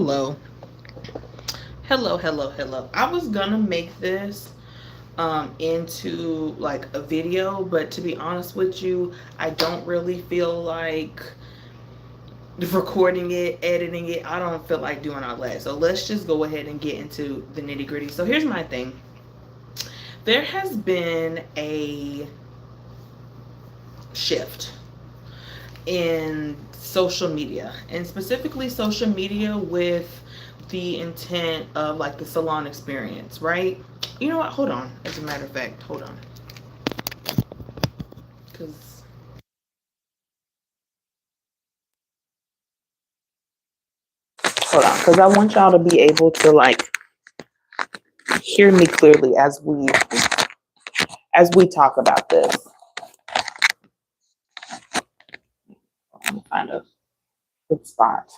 Hello. Hello. I was gonna make this into like a video, but to be honest with you, I don't really feel like recording it, editing it. I don't feel like doing all that. So let's just go ahead and get into the nitty gritty. So here's my thing. There has been a shift in social media, and specifically social media with the intent of like the salon experience, right? You know what? Hold on. As a matter of fact, hold on. Because hold on, because I want y'all to be able to like hear me clearly as we talk about this. Let me find a good spot.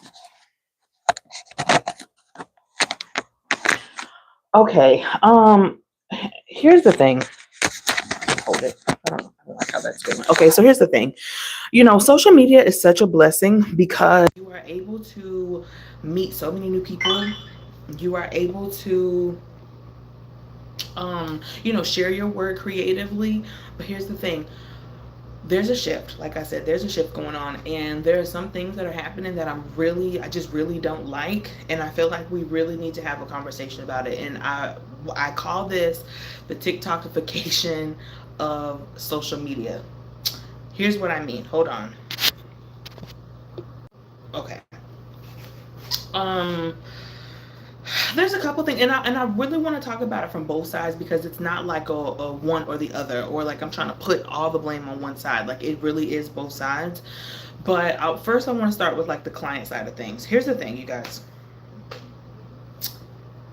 Okay. Here's the thing. Hold it. I don't like how that's going. Okay, so here's the thing. Social media is such a blessing because you are able to meet so many new people. You are able to share your word creatively. But here's the thing. There's a shift. Like I said, there's a shift going on, and there are some things that are happening that I just really don't like, and I feel like we really need to have a conversation about it. And I call this the TikTokification of social media. Here's what I mean. Hold on. Okay. Um, there's a couple things, and I really want to talk about it from both sides because it's not like a one or the other, or like I'm trying to put all the blame on one side. Like it really is both sides. But first, I want to start with like the client side of things. Here's the thing, you guys.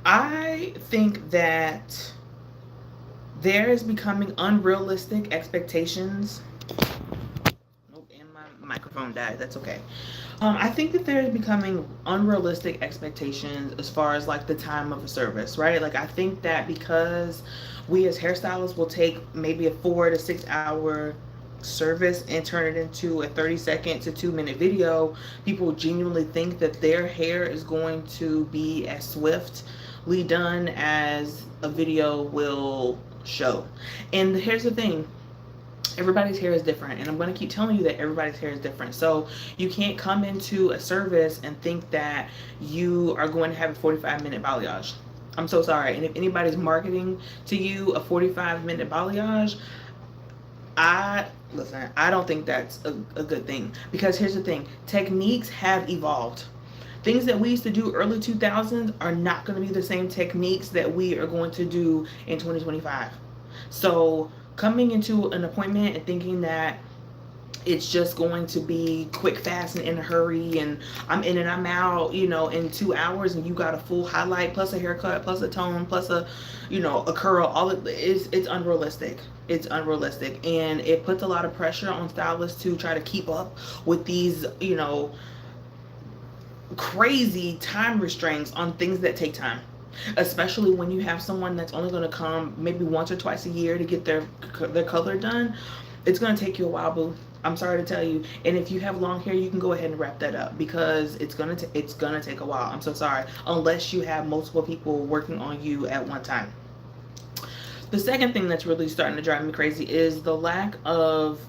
I think that there is becoming unrealistic expectations. Nope, and my microphone died. That's okay. I think that there's becoming unrealistic expectations as far as like the time of a service, right? Like I think that because we as hairstylists will take maybe a 4 to 6 hour service and turn it into a 30-second to 2 minute video, people genuinely think that their hair is going to be as swiftly done as a video will show. And here's the thing, everybody's hair is different, and I'm going to keep telling you that everybody's hair is different. So you can't come into a service and think that you are going to have a 45-minute balayage. I'm so sorry. And if anybody's marketing to you a 45-minute balayage, I listen, I don't think that's a good thing, because here's the thing, techniques have evolved. Things that we used to do early 2000s are not going to be the same techniques that we are going to do in 2025. So coming into an appointment and thinking that it's just going to be quick, fast, and in a hurry, and I'm in and I'm out, in 2 hours, and you got a full highlight plus a haircut plus a tone plus a curl, all it is, it's unrealistic. It's unrealistic, and it puts a lot of pressure on stylists to try to keep up with these, crazy time restraints on things that take time, especially when you have someone that's only going to come maybe once or twice a year to get their color done. It's going to take you a while, boo. I'm sorry to tell you. And if you have long hair, you can go ahead and wrap that up, because it's gonna take a while. I'm so sorry, unless you have multiple people working on you at one time. The second thing that's really starting to drive me crazy is the lack of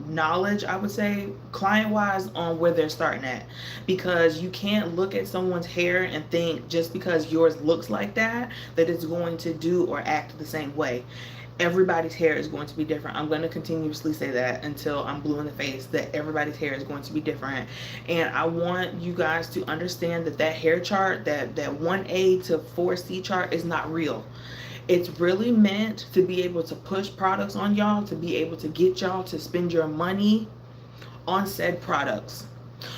knowledge, I would say, client wise, on where they're starting at. Because you can't look at someone's hair and think just because yours looks like that it's going to do or act the same way. Everybody's hair is going to be different. I'm going to continuously say that until I'm blue in the face, that everybody's hair is going to be different. And I want you guys to understand that hair chart, that 1A to 4C chart, is not real. It's really meant to be able to push products on y'all, to be able to get y'all to spend your money on said products.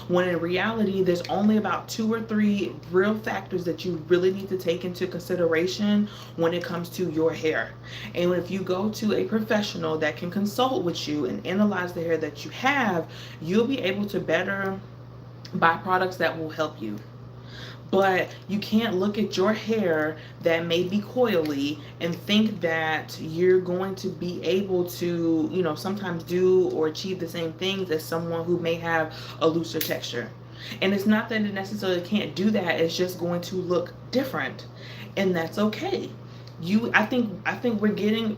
When in reality, there's only about 2 or 3 real factors that you really need to take into consideration when it comes to your hair. And if you go to a professional that can consult with you and analyze the hair that you have, you'll be able to better buy products that will help you. But you can't look at your hair that may be coily and think that you're going to be able to, sometimes do or achieve the same things as someone who may have a looser texture. And it's not that it necessarily can't do that, it's just going to look different, and that's okay. I think we're getting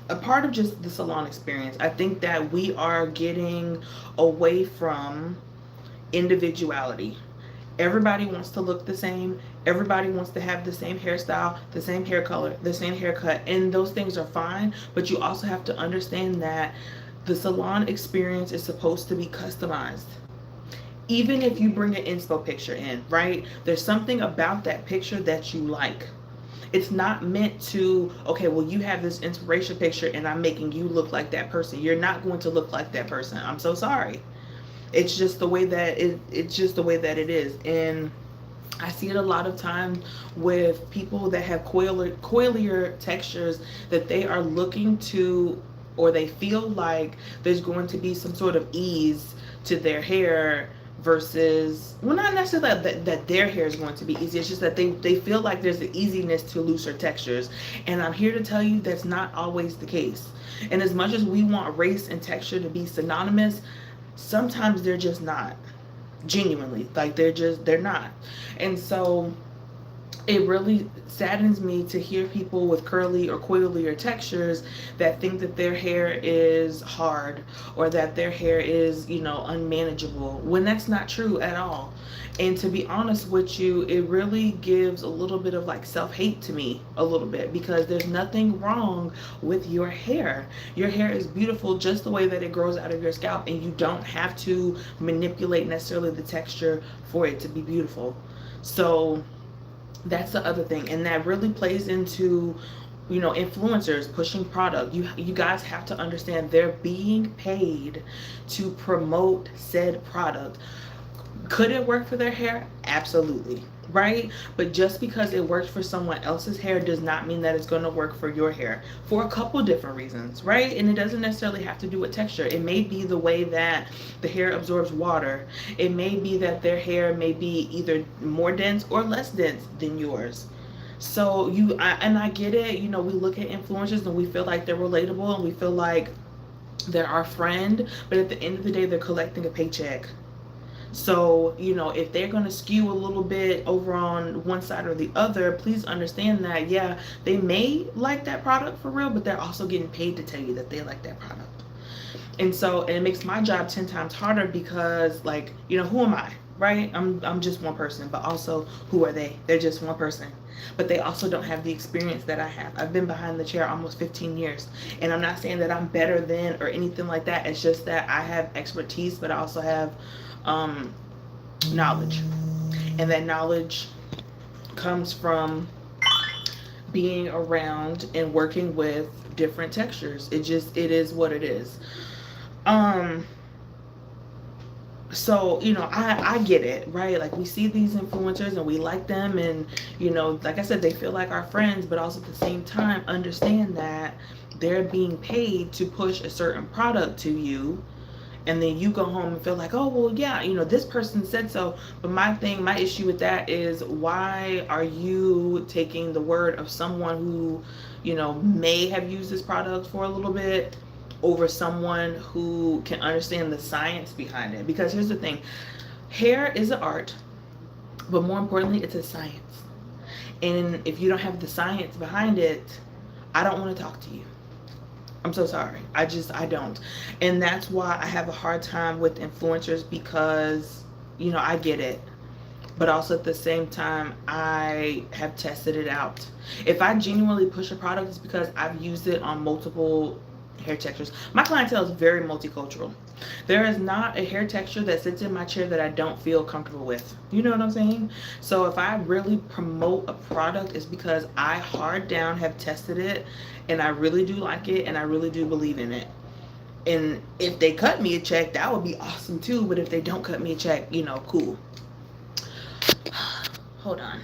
a part of just the salon experience. I think that we are getting away from individuality. Everybody wants to look the same. Everybody wants to have the same hairstyle, the same hair color, the same haircut, and those things are fine. But you also have to understand that the salon experience is supposed to be customized. Even if you bring an inspo picture in, right? There's something about that picture that you like. It's not meant to, okay, well, you have this inspiration picture and I'm making you look like that person. You're not going to look like that person. I'm so sorry. It's just the way that it's just the way that it is. And I see it a lot of times with people that have coilier textures, that they are looking to, or they feel like there's going to be some sort of ease to their hair versus, well, not necessarily that their hair is going to be easy. It's just that they feel like there's an easiness to looser textures. And I'm here to tell you that's not always the case. And as much as we want race and texture to be synonymous, sometimes they're just not. Genuinely, like they're not. And so it really saddens me to hear people with curly or coilier textures that think that their hair is hard, or that their hair is, unmanageable, when that's not true at all. And to be honest with you, it really gives a little bit of like self-hate to me, a little bit, because there's nothing wrong with your hair. Your hair is beautiful just the way that it grows out of your scalp, and you don't have to manipulate necessarily the texture for it to be beautiful. So that's the other thing, and that really plays into, influencers pushing product. You guys have to understand they're being paid to promote said product. Could it work for their hair? Absolutely, right? But just because it works for someone else's hair does not mean that it's going to work for your hair, for a couple different reasons, right? And it doesn't necessarily have to do with texture. It may be the way that the hair absorbs water. It may be that their hair may be either more dense or less dense than yours. So I get it. We look at influencers and we feel like they're relatable and we feel like they're our friend, but at the end of the day, they're collecting a paycheck. So, if they're going to skew a little bit over on one side or the other, please understand that, yeah, they may like that product for real, but they're also getting paid to tell you that they like that product. And so it makes my job 10 times harder because, like, who am I, right? I'm just one person, but also who are they? They're just one person. But they also don't have the experience that I have. I've been behind the chair almost 15 years. And I'm not saying that I'm better than or anything like that. It's just that I have expertise, but I also have knowledge, and that knowledge comes from being around and working with different textures. It is what it is. So, I get it, right? Like, we see these influencers and we like them, and, like I said, they feel like our friends, but also at the same time understand that they're being paid to push a certain product to you. And then you go home and feel like, oh, well, yeah, this person said so. But my issue with that is, why are you taking the word of someone who, may have used this product for a little bit over someone who can understand the science behind it? Because here's the thing, hair is an art, but more importantly, it's a science. And if you don't have the science behind it, I don't want to talk to you. I'm so sorry. I don't. And that's why I have a hard time with influencers, because, I get it. But also at the same time, I have tested it out. If I genuinely push a product, it's because I've used it on multiple hair textures. My clientele is very multicultural. There is not a hair texture that sits in my chair that I don't feel comfortable with. You know what I'm saying? So if I really promote a product, it's because I hard down have tested it, and I really do like it, and I really do believe in it. And if they cut me a check, that would be awesome too. But if they don't cut me a check, cool. Hold on.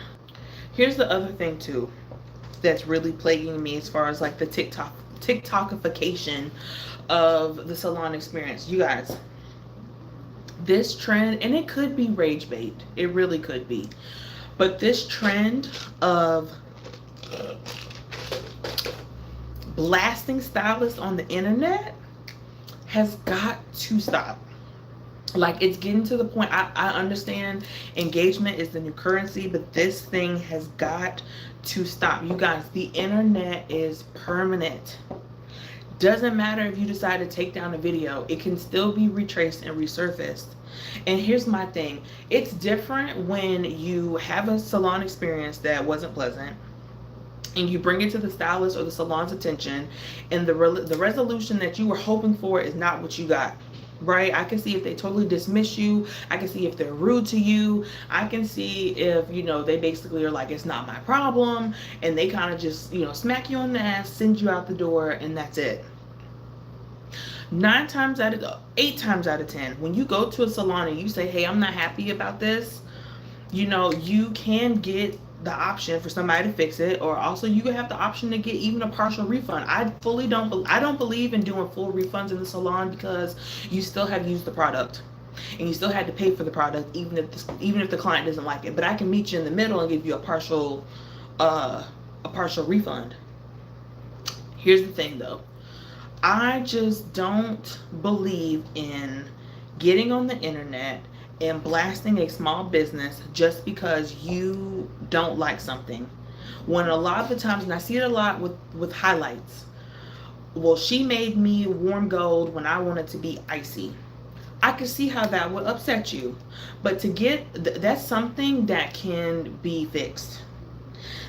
Here's the other thing too that's really plaguing me as far as like the TikTokification of the salon experience. You guys, this trend, and it could be rage bait, it really could be, but this trend of blasting stylists on the internet has got to stop. Like, it's getting to the point. I understand engagement is the new currency, but this thing has got to stop. You guys, the internet is permanent. Doesn't matter if you decide to take down a video, it can still be retraced and resurfaced. And here's my thing, it's different when you have a salon experience that wasn't pleasant and you bring it to the stylist or the salon's attention, and the resolution that you were hoping for is not what you got. Right? I can see if they totally dismiss you. I can see if they're rude to you. I can see if, they basically are like, it's not my problem. And they kind of just, smack you on the ass, send you out the door, and that's it. 8 times out of 10, when you go to a salon and you say, hey, I'm not happy about this, you can get the option for somebody to fix it, or also you have the option to get even a partial refund. I don't believe in doing full refunds in the salon, because you still have used the product and you still had to pay for the product, even if the client doesn't like it. But I can meet you in the middle and give you a partial refund. Here's the thing though, I just don't believe in getting on the internet and blasting a small business just because you don't like something. When a lot of the times, and I see it a lot with highlights, well, she made me warm gold when I wanted to be icy. I could see how that would upset you, but that's something that can be fixed.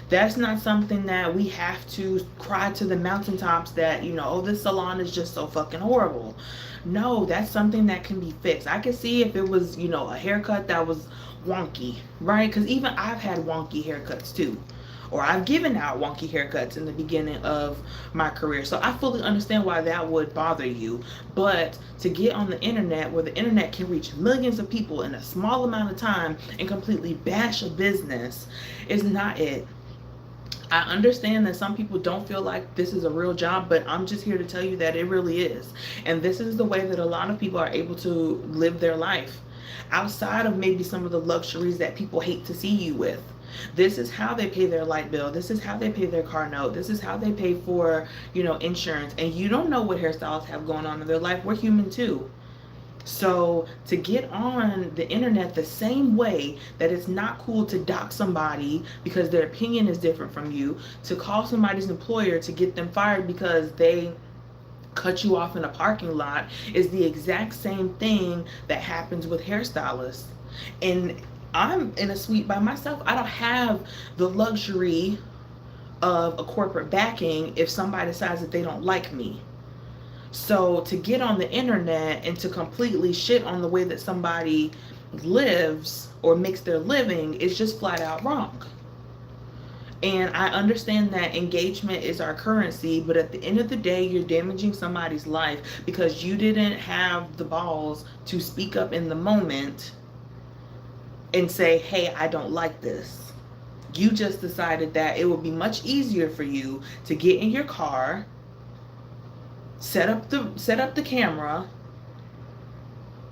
That's not something that we have to cry to the mountaintops that, oh, this salon is just so fucking horrible. No, that's something that can be fixed. I could see if it was, a haircut that was wonky, right? Because even I've had wonky haircuts too. Or I've given out wonky haircuts in the beginning of my career. So I fully understand why that would bother you. But to get on the internet, where the internet can reach millions of people in a small amount of time and completely bash a business, is not it. I understand that some people don't feel like this is a real job, but I'm just here to tell you that it really is. And this is the way that a lot of people are able to live their life, outside of maybe some of the luxuries that people hate to see you with. This is how they pay their light bill. This is how they pay their car note. This is how they pay for, insurance. And you don't know what hairstylists have going on in their life. We're human too. So to get on the internet the same way that it's not cool to dock somebody because their opinion is different from you, to call somebody's employer to get them fired because they cut you off in a parking lot, is the exact same thing that happens with hairstylists. And I'm in a suite by myself. I don't have the luxury of a corporate backing if somebody decides that they don't like me. So to get on the internet and to completely shit on the way that somebody lives or makes their living is just flat out wrong. And I understand that engagement is our currency, but at the end of the day, you're damaging somebody's life because you didn't have the balls to speak up in the moment and say, hey, I don't like this. You just decided that it would be much easier for you to get in your car, set up the camera,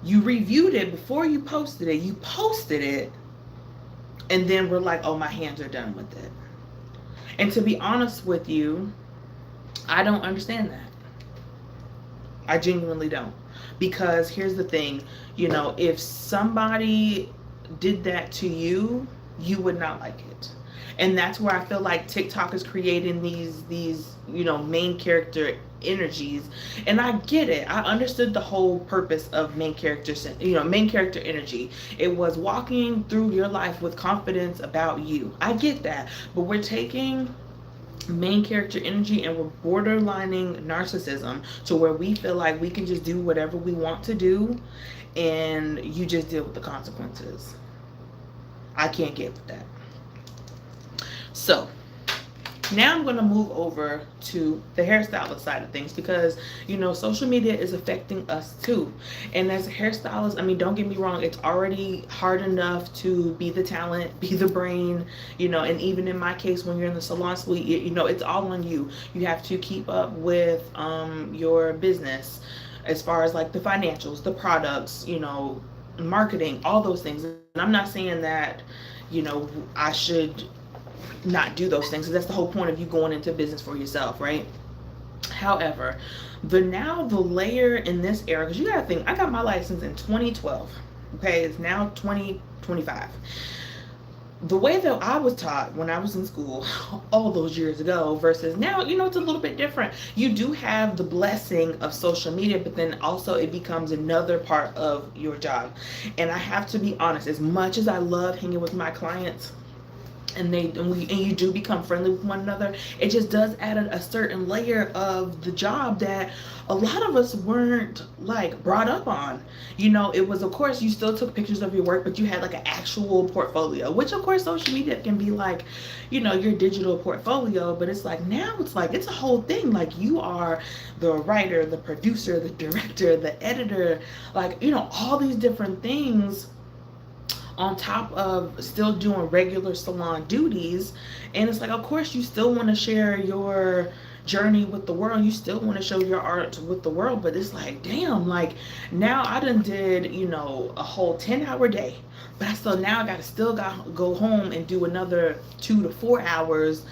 you reviewed it before you posted it, and then we're like, oh, my hands are done with it. And to be honest with you, I don't understand that. I genuinely don't. Because here's the thing, if somebody did that to you, you would not like it. And that's where I feel like TikTok is creating these main character energies. And I get it. I understood the whole purpose of main character energy. It was walking through your life with confidence about you. I get that. But we're taking main character energy and we're borderlining narcissism to where we feel like we can just do whatever we want to do and you just deal with the consequences. I can't get with that. So now I'm going to move over to the hairstylist side of things because, social media is affecting us too. And as a hairstylist, don't get me wrong, it's already hard enough to be the talent, be the brain, and even in my case, when you're in the salon suite, it's all on you. You have to keep up with your business as far as like the financials, the products, marketing, all those things. And I'm not saying that, I should not do those things. That's the whole point of you going into business for yourself, right? However, the layer in this era, because you gotta think, I got my license in 2012. Okay, it's now 2025. The way that I was taught when I was in school all those years ago versus now, it's a little bit different. You do have the blessing of social media, but then also it becomes another part of your job. And I have to be honest, as much as I love hanging with my clients, and you do become friendly with one another, it just does add a certain layer of the job that a lot of us weren't like brought up on. It was, of course, you still took pictures of your work, but you had like an actual portfolio, which of course social media can be like, your digital portfolio. But it's like, now it's like, it's a whole thing. Like, you are the writer, the producer, the director, the editor, like, all these different things on top of still doing regular salon duties. And it's like, of course, you still want to share your journey with the world. You still want to show your art with the world. But it's like, damn, like, now I done did, a whole 10-hour day. But now I still got to go home and do another 2 to 4 hours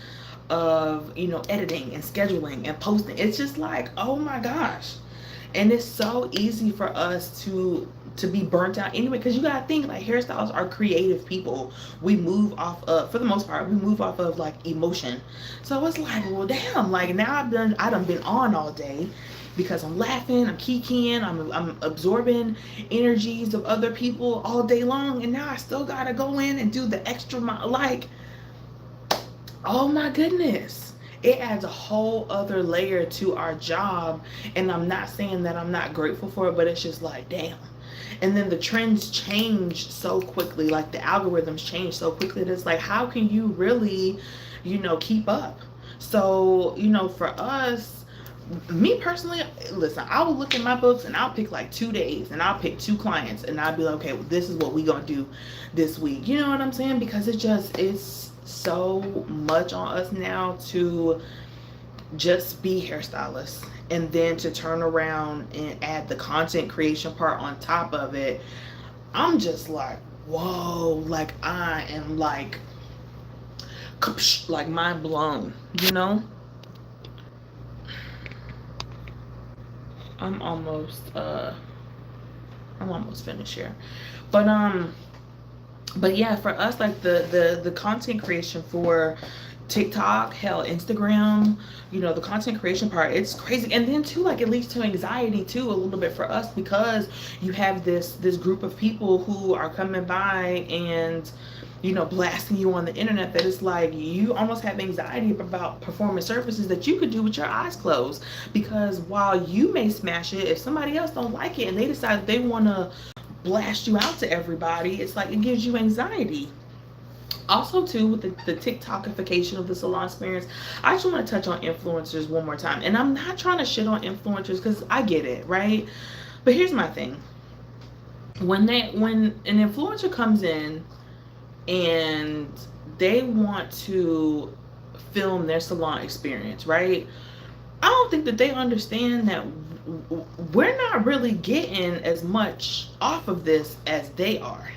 of, editing and scheduling and posting. It's just like, oh my gosh. And it's so easy for us to be burnt out anyway, because you gotta think, like, hairstylists are creative people. We move off of, for the most part, like emotion. So it's like, well, damn, like, now I done been on all day because I'm laughing, I'm kikiing, I'm absorbing energies of other people all day long, and now I still gotta go in and do the extra like, oh my goodness. It adds a whole other layer to our job. And I'm not saying that I'm not grateful for it, but it's just like, damn. And then the trends change so quickly, like the algorithms change so quickly that it's like, how can you really, keep up? So, for us, me personally, listen, I will look at my books and I'll pick like 2 days and I'll pick 2 clients and I'll be like, okay, well, this is what we gonna do this week. You know what I'm saying? Because it's so much on us now to just be hairstylists, and then to turn around and add the content creation part on top of it. I'm just like, whoa, like, I am like mind blown. I'm almost finished here. But yeah, for us, like the content creation for TikTok, hell, Instagram, the content creation part, it's crazy. And then too, like, it leads to anxiety too, a little bit for us, because you have this group of people who are coming by and, blasting you on the internet, that it's like, you almost have anxiety about performing services that you could do with your eyes closed. Because while you may smash it, if somebody else don't like it and they decide that they want to blast you out to everybody, it's like, it gives you anxiety. Also too, with the TikTokification of the salon experience, I just want to touch on influencers one more time. And I'm not trying to shit on influencers, because I get it, right? But here's my thing. When an influencer comes in and they want to film their salon experience, right? I don't think that they understand that we're not really getting as much off of this as they are.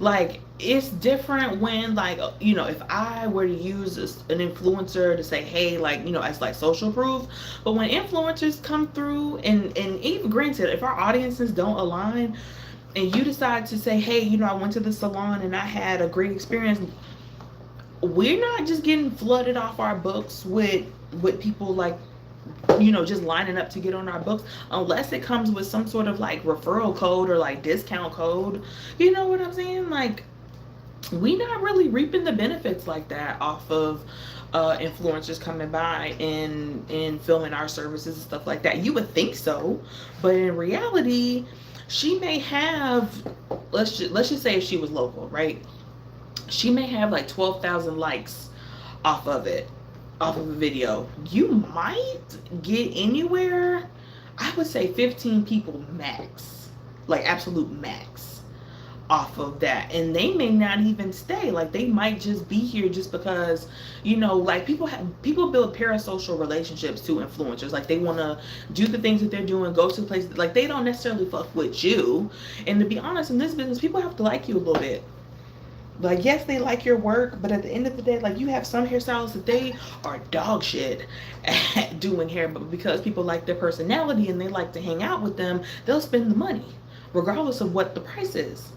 Like, it's different when, like, if I were to use an influencer to say, hey, like, as like social proof. But when influencers come through, and even granted, if our audiences don't align, and you decide to say, hey, I went to the salon and I had a great experience, we're not just getting flooded off our books with people like, just lining up to get on our books, unless it comes with some sort of like referral code or like discount code. You know what I'm saying? Like, we not really reaping the benefits like that off of influencers coming by and filming our services and stuff like that. You would think so, but in reality, she may have, let's just say if she was local, right? She may have like 12,000 likes off of a video. You might get anywhere, I would say 15 people max, like absolute max, off of that. And they may not even stay. Like, they might just be here just because, like, people build parasocial relationships to influencers. Like, they want to do the things that they're doing, go to places, like, they don't necessarily fuck with you. And to be honest, in this business, people have to like you a little bit. Like, yes, they like your work, but at the end of the day, like, you have some hairstylists that they are dog shit at doing hair, but because people like their personality and they like to hang out with them, they'll spend the money regardless of what the price is.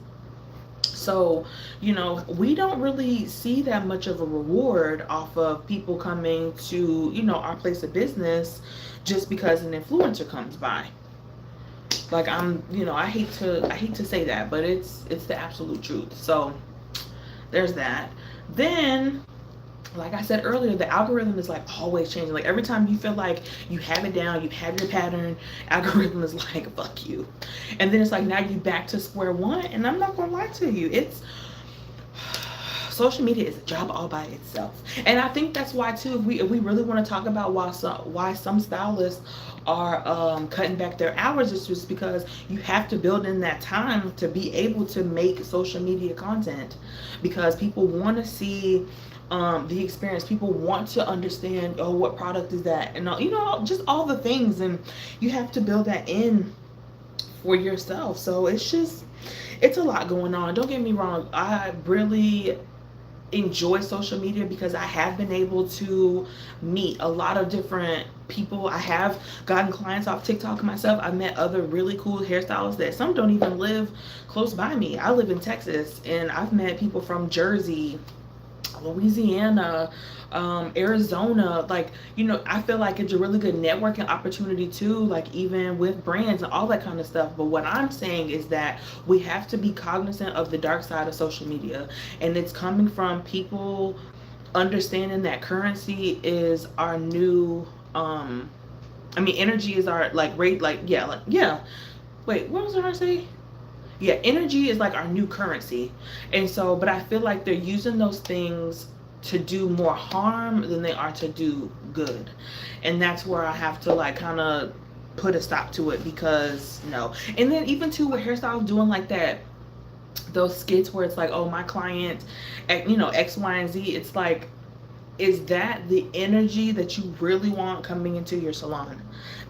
So, we don't really see that much of a reward off of people coming to, our place of business just because an influencer comes by. Like, I hate to say that, but it's the absolute truth. So there's that. Then, like I said earlier, the algorithm is like always changing. Like, every time you feel like you have it down, you have your pattern, algorithm is like, fuck you. And then it's like, now you back to square one. And I'm not gonna lie to you, it's social media is a job all by itself. And I think that's why too, if we really want to talk about why some stylists are cutting back their hours, is just because you have to build in that time to be able to make social media content, because people want to see the experience. People want to understand, oh, what product is that, and just all the things, and you have to build that in for yourself. So it's a lot going on. Don't get me wrong, I really enjoy social media because I have been able to meet a lot of different people. I have gotten clients off TikTok myself. I've met other really cool hairstylists that some don't even live close by me. I live in Texas, and I've met people from Jersey, Louisiana, Arizona. Like, I feel like it's a really good networking opportunity too, like even with brands and all that kind of stuff. But what I'm saying is that we have to be cognizant of the dark side of social media, and it's coming from people understanding that currency is our new energy is our like rate, yeah. Wait, what was I gonna say? Yeah, energy is like our new currency. And so, but I feel like they're using those things to do more harm than they are to do good. And that's where I have to like kind of put a stop to it, because no. And then even too with hairstyles doing like that, those skits where it's like, oh, my client, X, Y, and Z, it's like, is that the energy that you really want coming into your salon?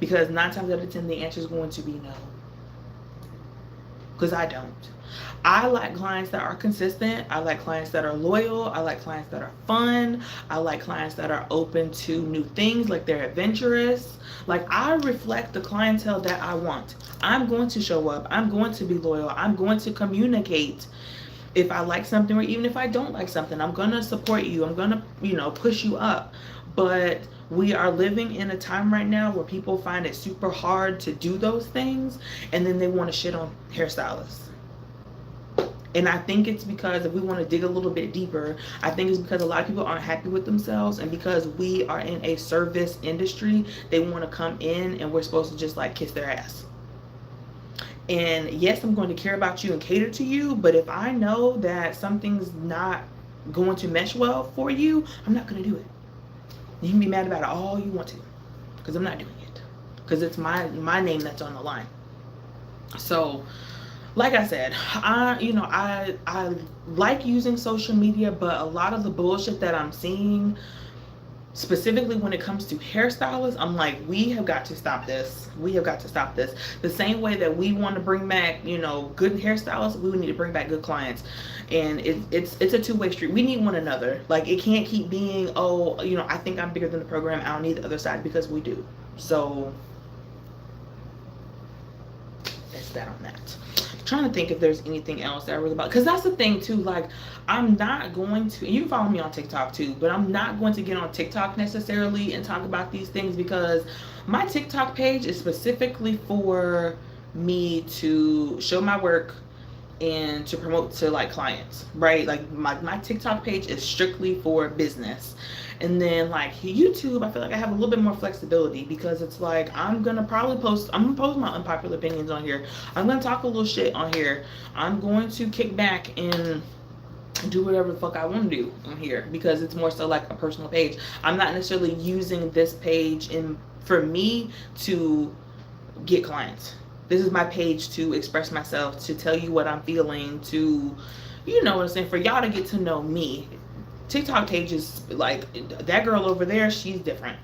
Because 9 times out of 10, the answer is going to be no. Because I don't. I like clients that are consistent. I like clients that are loyal. I like clients that are fun. I like clients that are open to new things, like they're adventurous. Like, I reflect the clientele that I want. I'm going to show up. I'm going to be loyal. I'm going to communicate if I like something, or even if I don't like something. I'm going to support you. I'm going to, push you up. But we are living in a time right now where people find it super hard to do those things, and then they want to shit on hairstylists. And I think it's because, if we want to dig a little bit deeper, I think it's because a lot of people aren't happy with themselves, and because we are in a service industry, they want to come in and we're supposed to just like kiss their ass. And yes, I'm going to care about you and cater to you, but if I know that something's not going to mesh well for you, I'm not going to do it. You can be mad about it all you want to, because I'm not doing it, because it's my name that's on the line. So, like I said, I like using social media, but a lot of the bullshit that I'm seeing, specifically when it comes to hairstylists, I'm like, we have got to stop this. We have got to stop this. The same way that we want to bring back, good hairstylists, we need to bring back good clients. And it's a two-way street. We need one another. Like, it can't keep being, oh, I think I'm bigger than the program, I don't need the other side, because we do. So that's that on that. Trying to think if there's anything else that I really about, because that's the thing too, like, I'm not going to, you can follow me on TikTok too, but I'm not going to get on TikTok necessarily and talk about these things, because my TikTok page is specifically for me to show my work and to promote to like clients, right? Like, my TikTok page is strictly for business. And then like YouTube, I feel like I have a little bit more flexibility, because it's like, I'm gonna post my unpopular opinions on here. I'm gonna talk a little shit on here. I'm going to kick back and do whatever the fuck I want to do on here, because it's more so like a personal page. I'm not necessarily using this page for me to get clients. This is my page to express myself, to tell you what I'm feeling, to, what I'm saying, for y'all to get to know me. TikTok page is like, that girl over there, she's different.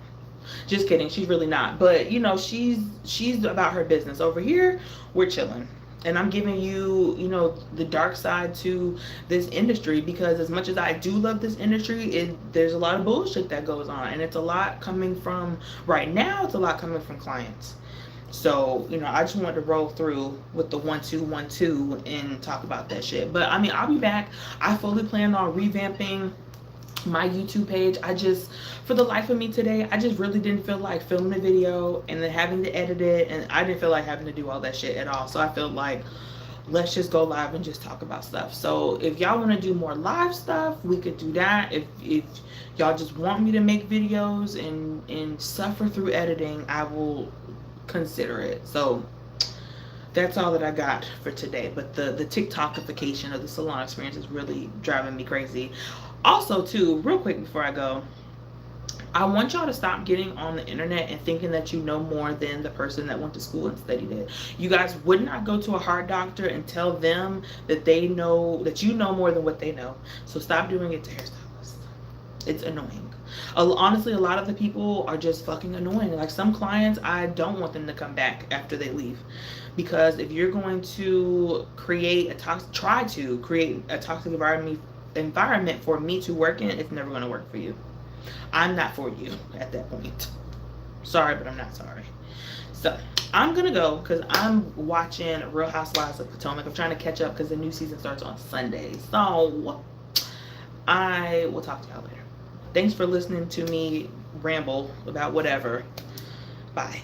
Just kidding, she's really not. But she's about her business. Over here, we're chilling. And I'm giving you, you know, the dark side to this industry, because as much as I do love this industry, there's a lot of bullshit that goes on, and it's a lot coming from, right now, it's a lot coming from clients. So, you know, I just wanted to roll through with the 1-2-1-2 and talk about that shit. But I mean, I'll be back. I fully plan on revamping my YouTube page. I just, for the life of me today, I just really didn't feel like filming a video and then having to edit it, and I didn't feel like having to do all that shit at all. So I felt like, let's just go live and just talk about stuff. So if y'all want to do more live stuff, we could do that. If y'all just want me to make videos and suffer through editing, I will consider it. So that's all that I got for today. But the TikTokification of the salon experience is really driving me crazy. Also, too, real quick before I go, I want y'all to stop getting on the internet and thinking that you know more than the person that went to school and studied it. You guys would not go to a heart doctor and tell them that they know, that you know more than what they know. So stop doing it to hairstylists. It's annoying. Honestly, a lot of the people are just fucking annoying. Like, some clients, I don't want them to come back after they leave. Because if you're going to create try to create a toxic environment for me to work in, it's never going to work for you. I'm not for you at that point. Sorry, but I'm not sorry. So I'm gonna go because I'm watching Real Housewives of Potomac. I'm trying to catch up because the new season starts on Sunday. So I will talk to y'all later. Thanks for listening to me ramble about whatever. Bye.